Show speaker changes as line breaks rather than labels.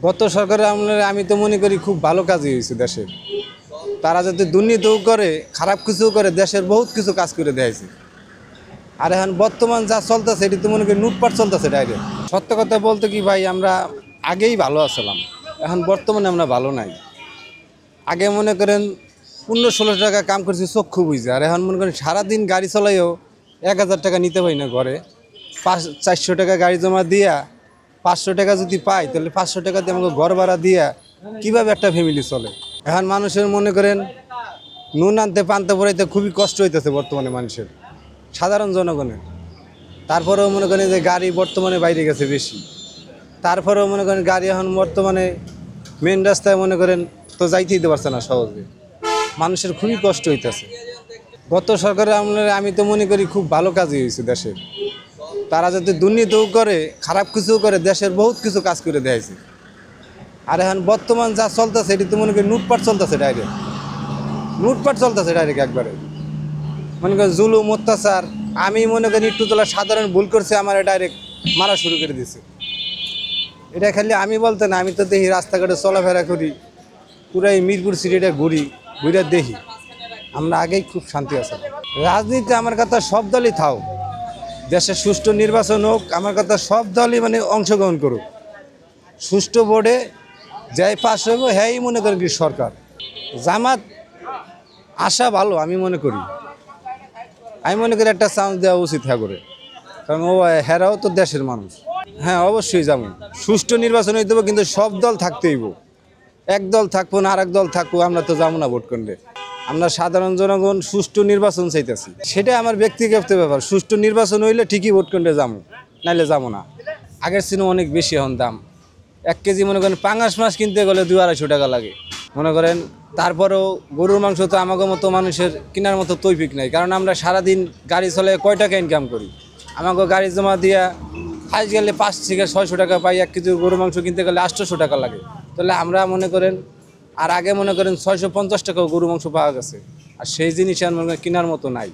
গত সরকারের আমলে আমি তো মনে করি খুব ভালো কাজই হয়েছে দেশের। তারা যাতে দুর্নীতিও করে, খারাপ কিছুও করে, দেশের বহুত কিছু কাজ করে দিয়েছে। আর এখন বর্তমান যা চলতেছে এটি তো মনে করি লুটপাট চলতেছে ডাইরেক্ট। সত্য কথা বলতে কি ভাই, আমরা আগেই ভালো আছিলাম, এখন বর্তমানে আমরা ভালো নাই। আগে মনে করেন 1500-1600 টাকা কাম করছি চক্ষু বুঝে, আর এখন মনে করেন সারাদিন গাড়ি চলাইও 1000 টাকা নিতে পারি না ঘরে। 400 টাকা গাড়ি জমা দিয়া 500 টাকা যদি পাই, তাহলে 500 টাকা দিয়ে আমাকে ঘর ভাড়া দিয়া কীভাবে একটা ফ্যামিলি চলে। এখন মানুষের মনে করেন নুন আনতে পানতে পড়াইতে খুবই কষ্ট হইতেছে বর্তমানে মানুষের, সাধারণ জনগণের। তারপরেও মনে করেন যে গাড়ি বর্তমানে বাইরে গেছে বেশি, তারপরেও মনে করেন গাড়ি এখন বর্তমানে মেন রাস্তায় মনে করেন তো যাইতেই দিতে পারছে না সহজে, মানুষের খুবই কষ্ট হইতেছে। গত সরকারের আমলে আমি তো মনে করি খুব ভালো কাজই হয়েছে দেশের। তারা যাতে দুর্নীতিও করে, খারাপ কিছুও করে, দেশের বহুত কিছু কাজ করে দিয়েছে। আর এখন বর্তমান যা চলতেছে এটি তো মনে করি লুটপাট চলতেছে ডাইরেক্ট, লুটপাট চলতেছে ডাইরেক্ট একবারে। মনে করেন জুলুম, অত্যাচার। আমি মনে করি একটু তোলা সাধারণ ভুল করছে, আমার ডাইরেক্ট মারা শুরু করে দিছে। এটা খালি আমি বলতে না, আমি তো দেখি রাস্তাঘাটে চলাফেরা করি, পুরাই মিরপুর সিটিটা ঘুরি, ঘুরে দেখি আমরা আগেই খুব শান্তি আছে। রাজনীতি আমার কথা সব দলই থাও, দেশের সুষ্ঠু নির্বাচন হোক, আমার কথা সব দলই মানে অংশগ্রহণ করুক। সুষ্ঠু বোর্ডে যাই পাশ হইব হ্যাঁ মনে করেন কি সরকার। জামাত আশা ভালো আমি মনে করি, একটা চান্স দেওয়া উচিত হ্যাঁ করে, কারণ ও হেরাও তো দেশের মানুষ। হ্যাঁ অবশ্যই যাবো, সুষ্ঠু নির্বাচন হইতে হবে, কিন্তু সব দল থাকতে হইব। এক দল থাকবো না আর এক দল থাকবো, আমরা তো যাবো না ভোট কেন্দ্রে। আমরা সাধারণ জনগণ সুষ্ঠু নির্বাচন চাইতেছি, সেটা আমার ব্যক্তিগত ব্যাপার। সুষ্ঠু নির্বাচন হইলে ঠিকই ভোট কেন্দ্রে যাবো, নাইলে যাবো না। আগের সিনেমা অনেক বেশি এখন দাম। 1 কেজি মনে করেন পাঙাশ মাছ কিনতে গেলে 200-250 টাকা লাগে মনে করেন। তারপরেও গরুর মাংস তো আমাদের মতো মানুষের কেনার মতো তৈফিক নাই, কারণ আমরা সারাদিন গাড়ি চলে কয় টাকা ইনকাম করি। আমাকে গাড়ি জমা দিয়া আজ গেলে 500-600 টাকা পাই, 1 কেজি গরুর মাংস কিনতে গেলে 800 টাকা লাগে। তাহলে আমরা মনে করেন, আর আগে মনে করেন 650 টাকাও গরু মাংস পাওয়া গেছে, আর সেই জিনিস আর মনে করেন কেনার মতো নাই।